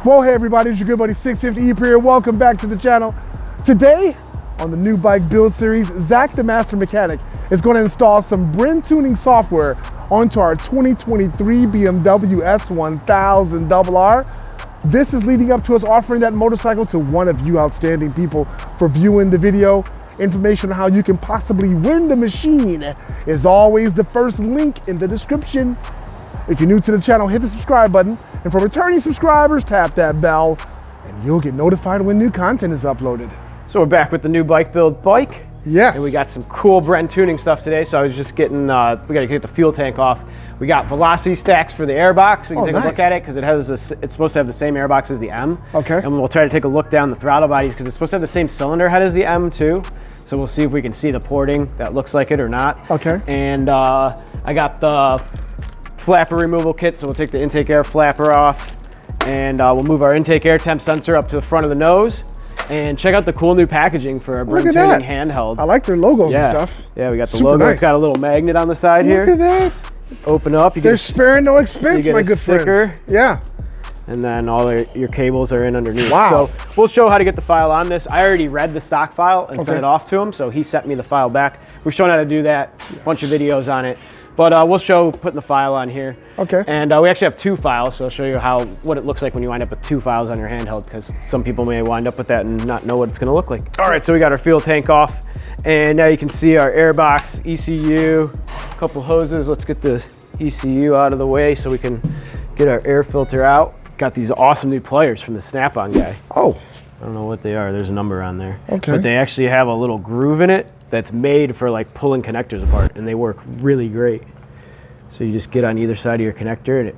Well, hey everybody, it's your good buddy 650E here. Welcome back to the channel. Today, on the new bike build series, Zak the Master Mechanic is going to install some Brentuning software onto our 2023 BMW S 1000 RR. This is leading up to us offering that motorcycle to one of you outstanding people for viewing the video. Information on how you can possibly win the machine is always the first link in the description. If you're new to the channel, hit the subscribe button. And for returning subscribers, tap that bell and you'll get notified when new content is uploaded. So we're back with the new bike build bike. Yes. And we got some cool Brentuning stuff today. So I was just getting, we got to get the fuel tank off. We got velocity stacks for the airbox. We can take a look at it because it has this, it's supposed to have the same airbox as the M. Okay. And we'll try to take a look down the throttle bodies because it's supposed to have the same cylinder head as the M too. So we'll see if we can see the porting that looks like it or not. Okay. And I got the flapper removal kit, so we'll take the intake air flapper off and we'll move our intake air temp sensor up to the front of the nose and check out the cool new packaging for a Brentuning handheld. I like their logos and stuff. Yeah, we got the logo. Nice. It's got a little magnet on the side here. Look at that. Open up. You They're sparing no expense, my good sticker. friends. Yeah. And then all your cables are in underneath. Wow. So we'll show how to get the file on this. I already read the stock file and sent it off to him, so he sent me the file back. We've shown how to do that, a bunch of videos on it. But we'll show putting the file on here. Okay. And we actually have two files, so I'll show you what it looks like when you wind up with two files on your handheld, because some people may wind up with that and not know what it's gonna look like. All right, so we got our fuel tank off, and now you can see our air box, ECU, a couple hoses. Let's get the ECU out of the way so we can get our air filter out. Got these awesome new pliers from the Snap-on guy. Oh. I don't know what they are. There's a number on there. Okay. But they actually have a little groove in it that's made for like pulling connectors apart, and they work really great. So you just get on either side of your connector and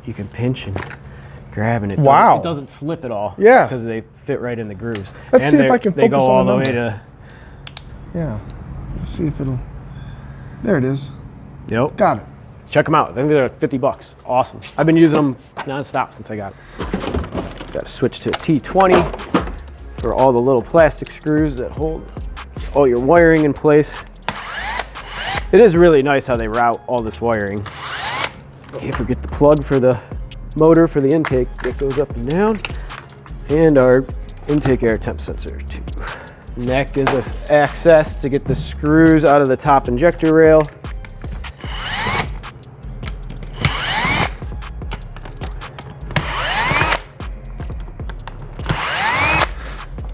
you can pinch and grab, and it doesn't slip at all. Yeah. Because they fit right in the grooves. Let's see if I can focus on the number. They go all the way to... Yeah. Let's see if it'll... There it is. Yep. Got it. Check them out. I think they're like $50. Awesome. I've been using them non-stop since I got it. Got to switch to a T20 for all the little plastic screws that hold all your wiring in place. It is really nice how they route all this wiring. Can't forget the plug for the motor for the intake that goes up and down, and our intake air temp sensor too. And that gives us access to get the screws out of the top injector rail.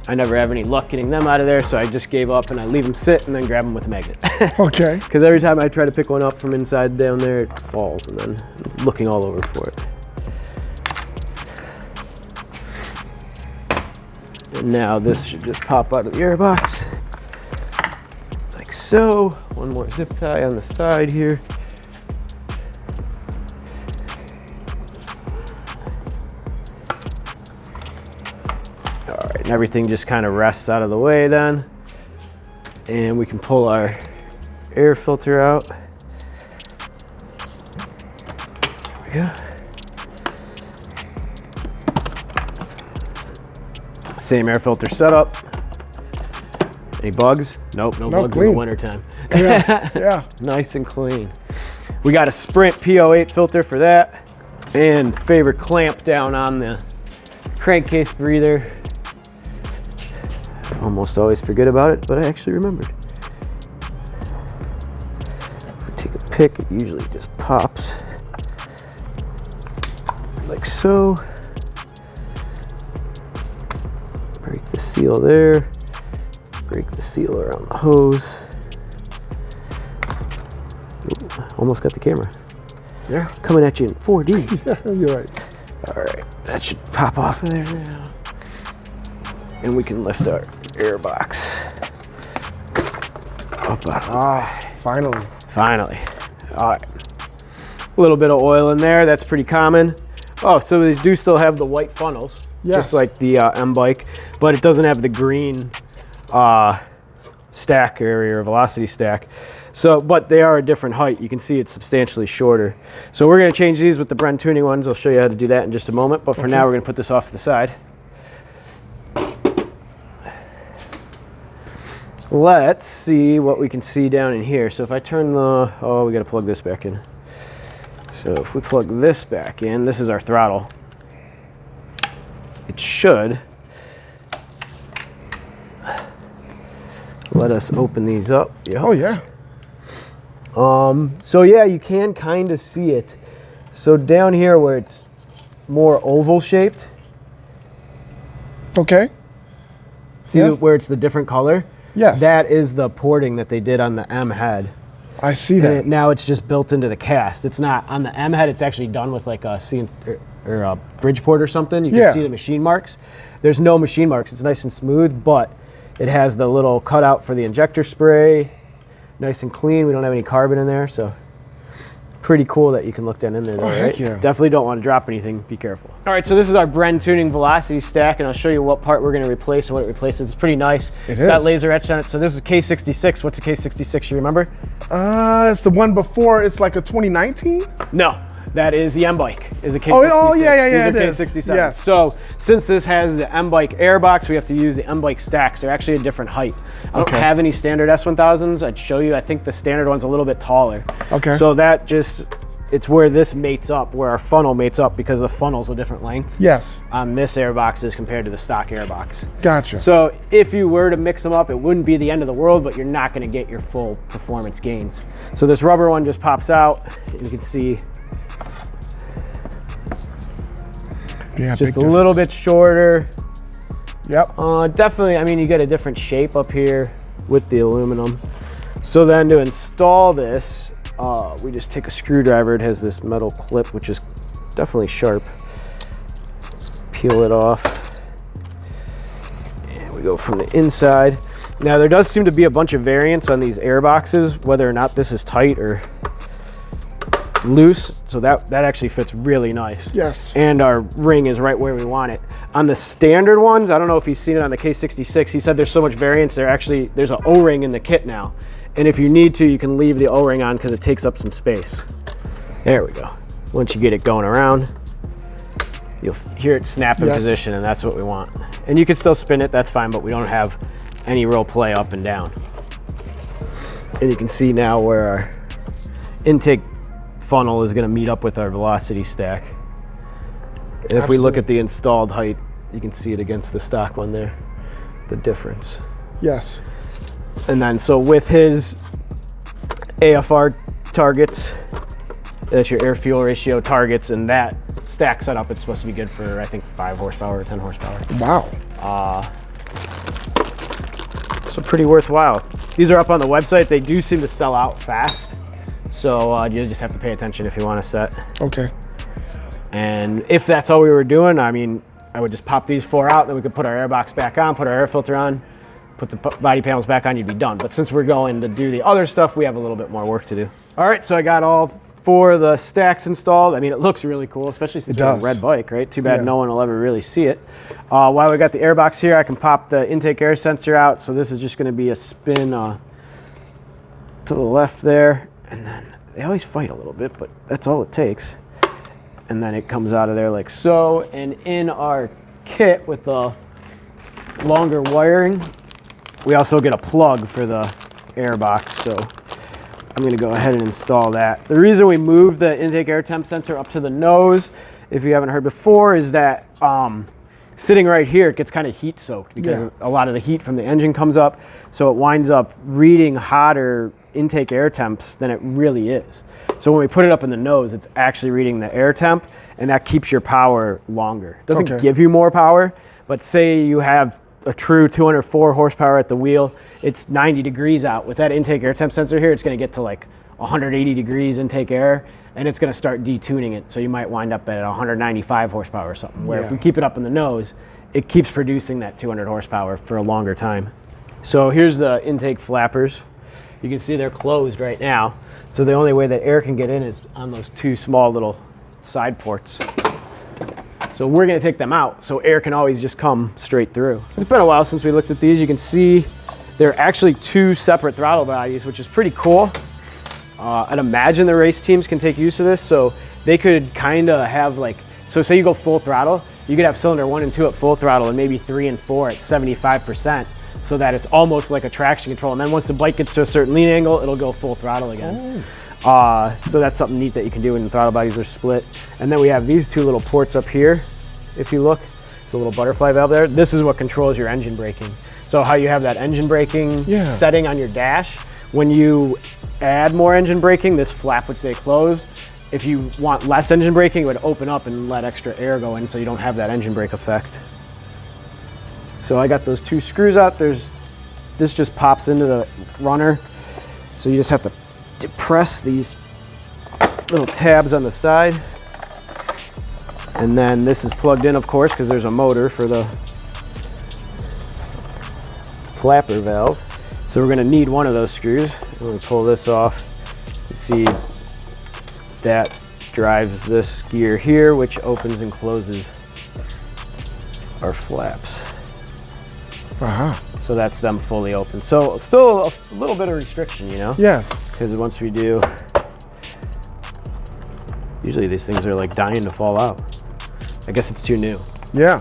I never have any luck getting them out of there, so I just gave up and I leave them sit and then grab them with a magnet. Okay. Because every time I try to pick one up from inside down there, it falls, and then I'm looking all over for it. And now this should just pop out of the airbox, like so. One more zip tie on the side here. And everything just kind of rests out of the way then. And we can pull our air filter out. There we go. Same air filter setup. Any bugs? Nope, no bugs in the wintertime. Yeah, yeah. Nice and clean. We got a Sprint P08 filter for that. And favorite clamp down on the crankcase breather. Almost always forget about it, but I actually remembered. If we take a pick, it usually just pops like so. Break the seal there. Break the seal around the hose. Ooh, almost got the camera. Yeah. Coming at you in 4D. Yeah, you're right. All right, that should pop off of there now. And we can lift our air box up out of finally. Finally. All right. A little bit of oil in there. That's pretty common. Oh, so these do still have the white funnels, just like the M bike, but it doesn't have the green stack area or velocity stack. So, but they are a different height. You can see it's substantially shorter. So we're going to change these with the Brentuning ones. I'll show you how to do that in just a moment. But for now, we're going to put this off to the side. Let's see what we can see down in here. So if I turn the, oh, we got to plug this back in. So if we plug this back in, this is our throttle. it should let us open these up. Yep. Oh yeah. So yeah, you can kind of see it. So down here where it's more oval shaped. Okay. See where it's the different color? Yes. That is the porting that they did on the M head. I see that. Now it's just built into the cast. It's not on the M head. It's actually done with like a or a Bridgeport or something. You can see the machine marks. There's no machine marks. It's nice and smooth, but it has the little cutout for the injector spray. Nice and clean. We don't have any carbon in there, so pretty cool that you can look down in there. Though, right? Yeah. Definitely don't want to drop anything. Be careful. All right, so this is our Brentuning velocity stack, and I'll show you what part we're going to replace and what it replaces. It's pretty nice. It's got laser etched on it. So this is K66. What's a K66? You remember? It's the one before. It's like a 2019. No. That is the M-Bike, is a K66. Oh yeah, These are K67. Yes. So since this has the M-Bike airbox, we have to use the M-Bike stacks. They're actually a different height. I don't have any standard S1000s. I'd show you. I think the standard one's a little bit taller. Okay. So that just, it's where this mates up, where our funnel mates up, because the funnel's a different length. Yes. On this airbox as compared to the stock airbox. Gotcha. So if you were to mix them up, it wouldn't be the end of the world, but you're not going to get your full performance gains. So this rubber one just pops out. You can see just a little bit shorter. Yep. Definitely, I mean, you get a different shape up here with the aluminum. So then to install this, we just take a screwdriver. It has this metal clip, which is definitely sharp. Peel it off. And we go from the inside. Now there does seem to be a bunch of variants on these air boxes, whether or not this is tight or loose, so that actually fits really nice. Yes. And our ring is right where we want it. On the standard ones, I don't know if he's seen it on the K66, he said there's so much variance, there's an O-ring in the kit now. And if you need to, you can leave the O-ring on because it takes up some space. There we go. Once you get it going around, you'll hear it snap in position, and that's what we want. And you can still spin it, that's fine, but we don't have any real play up and down. And you can see now where our intake funnel is going to meet up with our velocity stack. And if we look at the installed height, you can see it against the stock one there, the difference. Yes. And then so with his AFR targets, that's your air fuel ratio targets, and that stack setup, it's supposed to be good for I think 5 horsepower or 10 horsepower. Wow. So pretty worthwhile. These are up on the website. They do seem to sell out fast. So you just have to pay attention if you want to set. Okay. And if that's all we were doing, I mean, I would just pop these 4 out, then we could put our airbox back on, put our air filter on, put the body panels back on, you'd be done. But since we're going to do the other stuff, we have a little bit more work to do. All right, so I got all 4 of the stacks installed. I mean, it looks really cool, especially since it's a red bike, right? Too bad no one will ever really see it. While we got the airbox here, I can pop the intake air sensor out. So this is just going to be a spin to the left there. And then they always fight a little bit, but that's all it takes. And then it comes out of there like so. And in our kit with the longer wiring, we also get a plug for the air box. So I'm going to go ahead and install that. The reason we moved the intake air temp sensor up to the nose, if you haven't heard before, is that sitting right here, it gets kind of heat soaked because a lot of the heat from the engine comes up. So it winds up reading hotter intake air temps than it really is. So when we put it up in the nose, it's actually reading the air temp, and that keeps your power longer. It doesn't give you more power, but say you have a true 204 horsepower at the wheel, it's 90 degrees out. With that intake air temp sensor here, it's going to get to like 180 degrees intake air, and it's going to start detuning it. So you might wind up at 195 horsepower or something, where if we keep it up in the nose, it keeps producing that 200 horsepower for a longer time. So here's the intake flappers. You can see they're closed right now. So the only way that air can get in is on those 2 small little side ports. So we're gonna take them out so air can always just come straight through. It's been a while since we looked at these. You can see they're actually 2 separate throttle bodies, which is pretty cool. I'd imagine the race teams can take use of this. So they could kind of have like, so say you go full throttle, you could have cylinder 1 and 2 at full throttle and maybe 3 and 4 at 75%. So that it's almost like a traction control. And then once the bike gets to a certain lean angle, it'll go full throttle again. So that's something neat that you can do when the throttle bodies are split. And then we have these 2 little ports up here, if you look. the little butterfly valve there. This is what controls your engine braking. So how you have that engine braking setting on your dash, when you add more engine braking, this flap would stay closed. If you want less engine braking, it would open up and let extra air go in so you don't have that engine brake effect. So I got those 2 screws out. This just pops into the runner. So you just have to depress these little tabs on the side. And then this is plugged in, of course, because there's a motor for the flapper valve. So we're gonna need one of those screws. When we pull this off, you can see that drives this gear here, which opens and closes our flaps. So that's them fully open. So still a little bit of restriction, you know? Yes. Because once we do, usually these things are like dying to fall out. I guess it's too new. Yeah.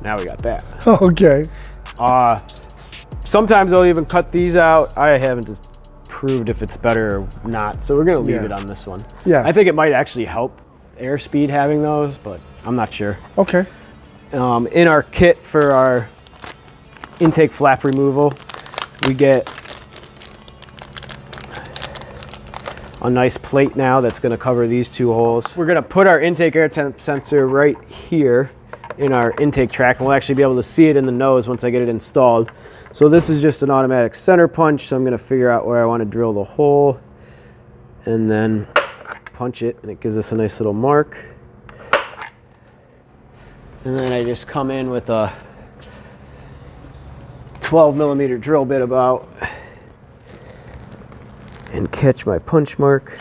Now we got that. Okay. Sometimes I'll even cut these out. I haven't proved if it's better or not, so we're gonna leave it on this one. Yes. I think it might actually help airspeed having those, but I'm not sure. Okay. In our kit for our intake flap removal, we get a nice plate now that's gonna cover these 2 holes. We're gonna put our intake air temp sensor right here in our intake track, and we'll actually be able to see it in the nose once I get it installed. So this is just an automatic center punch, so I'm gonna figure out where I wanna drill the hole and then punch it, and it gives us a nice little mark. And then I just come in with a 12mm drill bit about and catch my punch mark.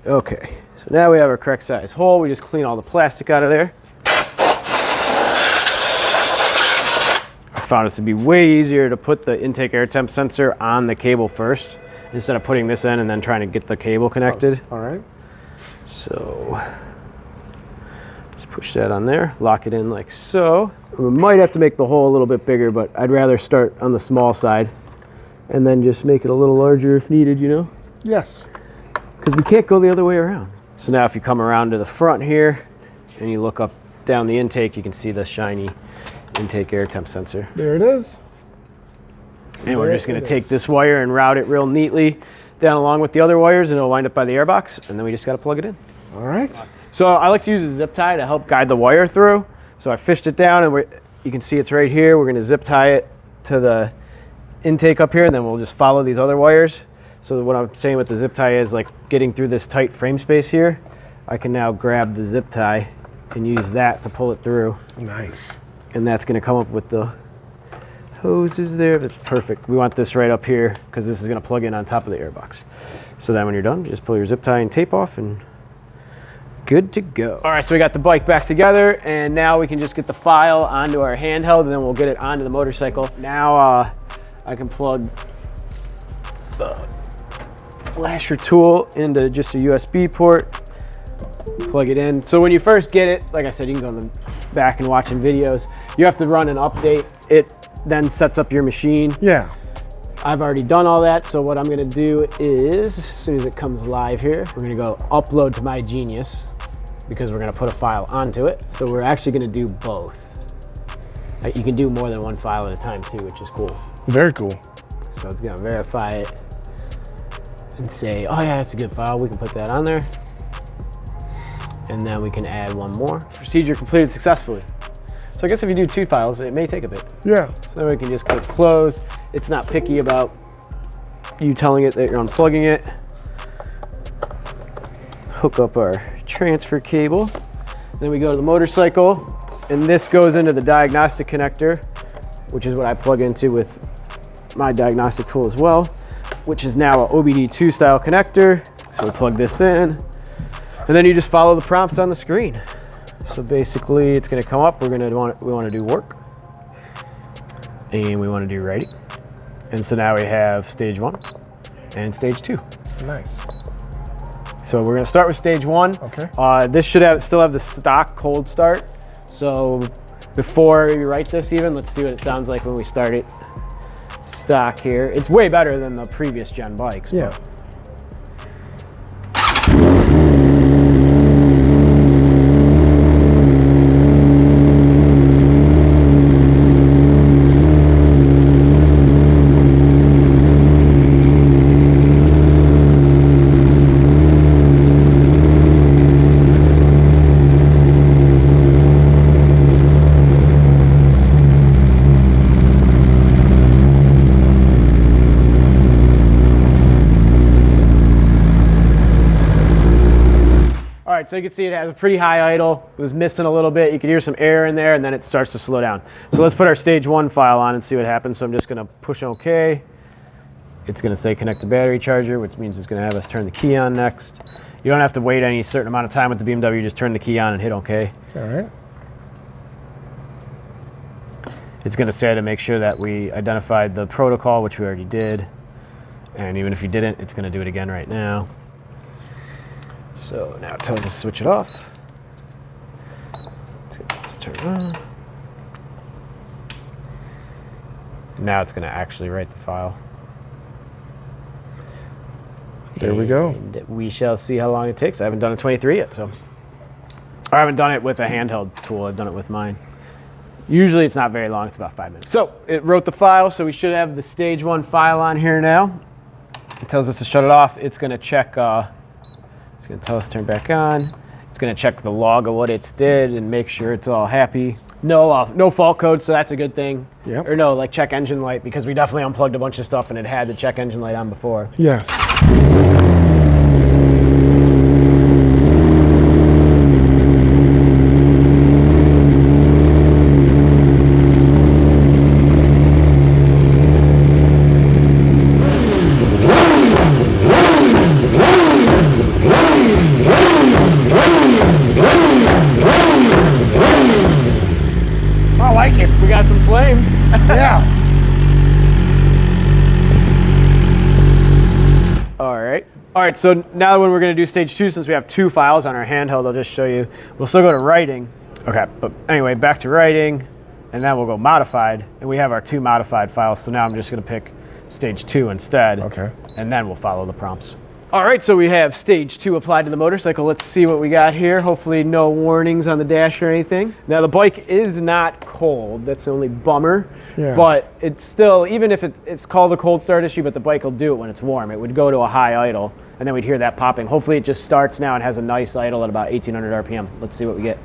Okay, so now we have our correct size hole. We just clean all the plastic out of there. I found it to be way easier to put the intake air temp sensor on the cable first instead of putting this in and then trying to get the cable connected. All right. So just push that on there, lock it in like so. We might have to make the hole a little bit bigger, but I'd rather start on the small side and then just make it a little larger if needed, you know? Yes. Because we can't go the other way around. So now if you come around to the front here and you look up down the intake, you can see the shiny intake air temp sensor. There it is. And we're just gonna take this wire and route it real neatly down along with the other wires, and it'll wind up by the airbox, and then we just gotta plug it in. All right. So I like to use a zip tie to help guide the wire through. So I fished it down, and you can see it's right here. We're gonna zip tie it to the intake up here, and then we'll just follow these other wires. So what I'm saying with the zip tie is like getting through this tight frame space here, I can now grab the zip tie and use that to pull it through. Nice. And that's gonna come up with the hoses there. That's perfect. We want this right up here because this is gonna plug in on top of the airbox. So then when you're done, just pull your zip tie and tape off and good to go. All right, so we got the bike back together, and now we can just get the file onto our handheld, and then we'll get it onto the motorcycle. Now I can plug the flasher tool into just a USB port, plug it in. So when you first get it, like I said, you can go in the back and watching videos. You have to run an update. It then sets up your machine. Yeah. I've already done all that, so what I'm gonna do is, as soon as it comes live here, we're gonna go upload to My Genius because we're gonna put a file onto it. So we're actually gonna do both. You can do more than one file at a time too, which is cool. Very cool. So it's gonna verify it and say, oh yeah, that's a good file. We can put that on there. And then we can add one more. Procedure completed successfully. So I guess if you do 2 files, it may take a bit. Yeah. So then we can just click close. It's not picky about you telling it that you're unplugging it. Hook up our transfer cable. Then we go to the motorcycle, and this goes into the diagnostic connector, which is what I plug into with my diagnostic tool as well, which is now a OBD2 style connector. So we plug this in, and then you just follow the prompts on the screen. So basically it's gonna come up, we wanna do work, and we wanna do ready. And so now we have stage 1 and stage 2. Nice. So we're gonna start with stage 1. Okay. This should still have the stock cold start. So before you write this even, let's see what it sounds like when we start it. stock here. It's way better than the previous gen bikes. Yeah. But. All right, so you can see it has a pretty high idle. It was missing a little bit. You can hear some air in there, and then it starts to slow down. So let's put our stage 1 file on and see what happens. So I'm just gonna push OK. It's gonna say connect to battery charger, which means it's gonna have us turn the key on next. You don't have to wait any certain amount of time with the BMW, just turn the key on and hit OK. All right. It's gonna say to make sure that we identified the protocol, which we already did. And even if you didn't, it's gonna do it again right now. So now it tells us to switch it off. Let's turn it on. Now it's going to actually write the file. There we go. And we shall see how long it takes. I haven't done a 23 yet, so. I haven't done it with a handheld tool. I've done it with mine. Usually it's not very long. It's about 5 minutes. So it wrote the file, so we should have the stage 1 file on here now. It tells us to shut it off. It's going to check. It's going to tell us to turn back on. It's going to check the log of what it's did and make sure it's all happy. No fault code, so that's a good thing. Yep. Or no, like check engine light, because we definitely unplugged a bunch of stuff and it had the check engine light on before. Yes. I like it. We got some flames. Yeah. All right, so now when we're gonna do stage 2, since we have 2 files on our handheld, I'll just show you. We'll still go to writing. Okay, but anyway, back to writing, and then we'll go modified, and we have our 2 modified files, so now I'm just gonna pick stage 2 instead. Okay. And then we'll follow the prompts. All right, so we have stage 2 applied to the motorcycle. Let's see what we got here. Hopefully no warnings on the dash or anything. Now the bike is not cold. That's the only bummer. Yeah. But it's still, even if it's called a cold start issue, but the bike will do it when it's warm. It would go to a high idle, and then we'd hear that popping. Hopefully it just starts now and has a nice idle at about 1800 RPM. Let's see what we get.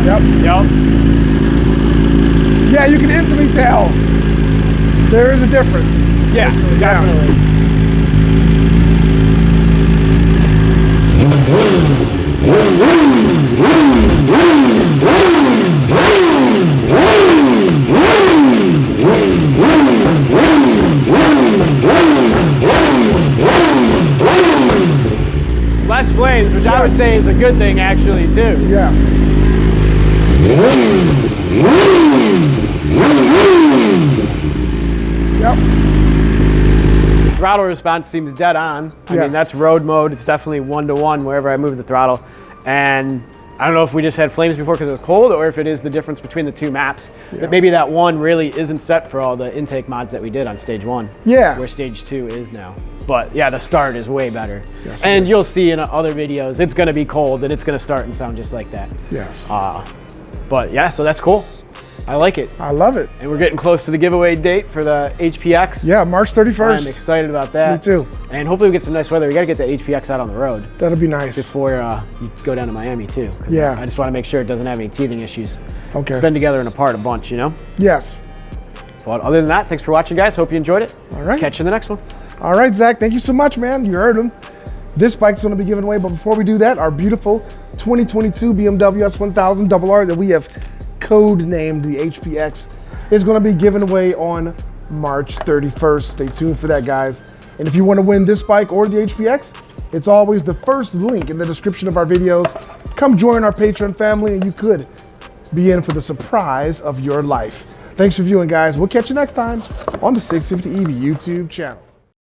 Yep. Yeah, you can instantly tell there is a difference. Yeah, definitely. Less flames, which I would say is a good thing actually too. Yeah. Yep. Throttle response seems dead on. I mean, that's road mode. It's definitely 1-to-1 wherever I move the throttle. And I don't know if we just had flames before because it was cold, or if it is the difference between the 2 maps. That maybe that one really isn't set for all the intake mods that we did on stage 1. Yeah. Where stage 2 is now. But yeah, the start is way better. Yes, and you'll see in other videos, it's gonna be cold and it's gonna start and sound just like that. Yes. But yeah, so that's cool. I like it. I love it. And we're getting close to the giveaway date for the HPX. Yeah, March 31st. I'm excited about that. Me too. And hopefully we get some nice weather. We gotta get that HPX out on the road. That'll be nice. Before you go down to Miami too. Yeah. I just wanna make sure it doesn't have any teething issues. Okay. It's been together and apart a bunch, you know? Yes. But other than that, thanks for watching, guys. Hope you enjoyed it. All right. Catch you in the next one. All right, Zach, thank you so much, man. You heard him. This bike's gonna be given away, but before we do that, our beautiful 2022 BMW S1000 RR that we have code named the HPX is gonna be given away on March 31st. Stay tuned for that, guys. And if you wanna win this bike or the HPX, it's always the first link in the description of our videos. Come join our Patreon family and you could be in for the surprise of your life. Thanks for viewing, guys. We'll catch you next time on the 650 EV YouTube channel.